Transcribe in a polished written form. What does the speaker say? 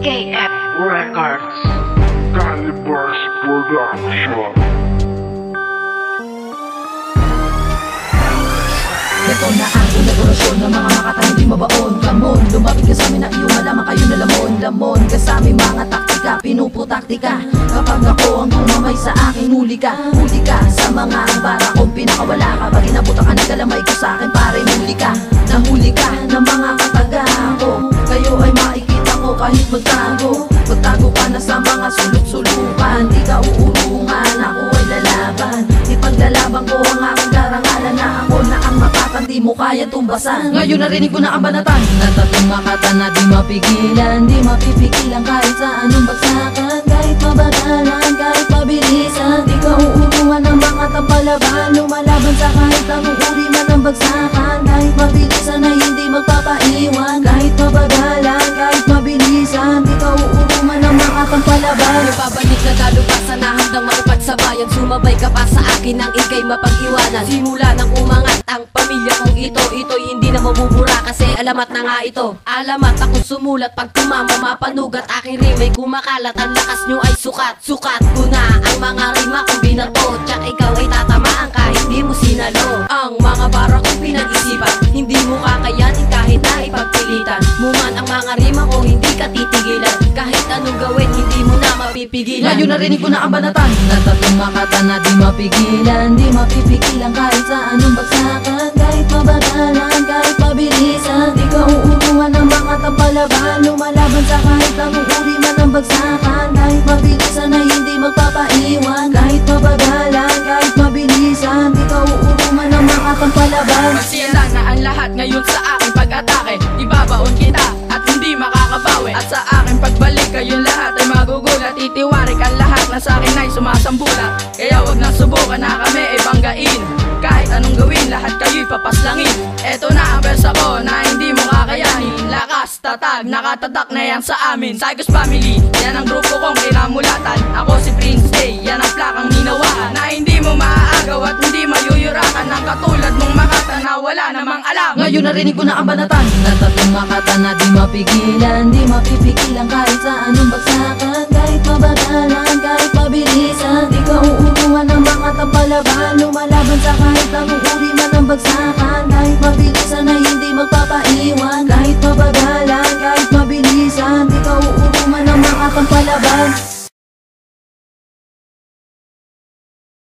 KF Records, Calibers Production. Ito na ang inaugurasyon ng mga makatang hindi mabaon. Lamon, lumapit ka sa amin na iyong malaman kayo na lamon. Lamon ka sa aming mga taktika, pinuputaktika. Kapag ako ang tumamay sa akin, huli ka. Huli ka sa mga bara kong pinakawala ka. Pag inabutan ka, nagkalamay ko sa akin, pare huli ka. Nahuli ka ng mga kataga ko. Kayo ay makikita ko kahit magtago. Magtago ka na sa mga sulok-sulukan. Di ka uurungan, ako ay lalaban. Ipaglalaban ko ang aking karangalan na ako na ang makatan, di mo kaya tumbasan. Ngayon narinig ko na ang banatan na tatlong makatan na di mapigilan. Di mapipigilan kahit sa anong bagsakan. Kahit mabagalan, kahit mabilisan. Di ka uurungan ng mga tampalaban. Lumalaban sa kahit anong uri man ng bagsakan. Kahit mabilisan ay hindi magpapaiwan. Kahit mabagalan, kahit mabilisan. Di ka uurungan ng mga tampalaban. Babalik na talo pa sana handang makipagsabayan. Sumabay ka pa sa akin nang ikay mapag-iwanan. Simula nang umangat ang pamilya kong ito'y hindi na mabubura kasi alamat na nga ito. Alamat ako sumulat pag tumama mapanugat. Aking rimay kumakalat, ang lakas nyo ay sukat. Sukat ko na ang mga rima kong binato. Tsak ikaw ay tatamaan kahit di mo sinalo. Ang mga bara kong pinag-isipan, hindi mo kakayanin kahit na ipagpilitan. Muman ang mga rima ko hindi ka titigilan. Kahit anong gawin hindi mo na mapipigilan. Ngayon narinig ko na ang banatan na tatlong makatan na di mapigilan. Di mapipigilan kahit sa anong bagsakan. Kahit mabagalan, kahit mabilisan. Di ka uurungan ng mga tampalaban. Lumalaban sa kahit anong uri man ng bagsakan. Kahit mabilisan ay hindi magpapaiwan. Kahit mabagalan, kahit mabilisan. Di ka uurungan ng mga tampalaban. Masira na ang lahat ngayon sa aking pag-atake. Ibabaon kita at hindi makakabawi. At sa aking pagbalik kayong lahat ay magugulat. Itiwarik ang lahat na sa akin ay sumasambulat. Kaya wag nang subukan na kami ay banggain. Kahit anong gawin, lahat kayo'y papaslangin. Eto na ang versa ko na hindi mo kakayanin. Lakas, tatag, nakatatak na yan sa amin. Psychos Family, yan ang grupo kong kinamulatan. Ako si Prince Day, yan ang plakang hinawaan. Na hindi mo maaagaw at hindi mayuyurakan. Ang katulad mong makata na wala namang alam. Ngayon narinig ko na ang banatan na tatlong makatan na di mapigilan. Di mapipigilan kahit sa anong bagsakan. Kahit mabagalan, kahit mabilisan. Di ka uurungan ng mga tampalaban. Lumalaban sa kahit anong uri man ng bagsakan. Kahit mabilisan ay hindi magpapaiwan. Kahit mabagalan, kahit mabilisan. Di ka uurungan ng mga tampalaban.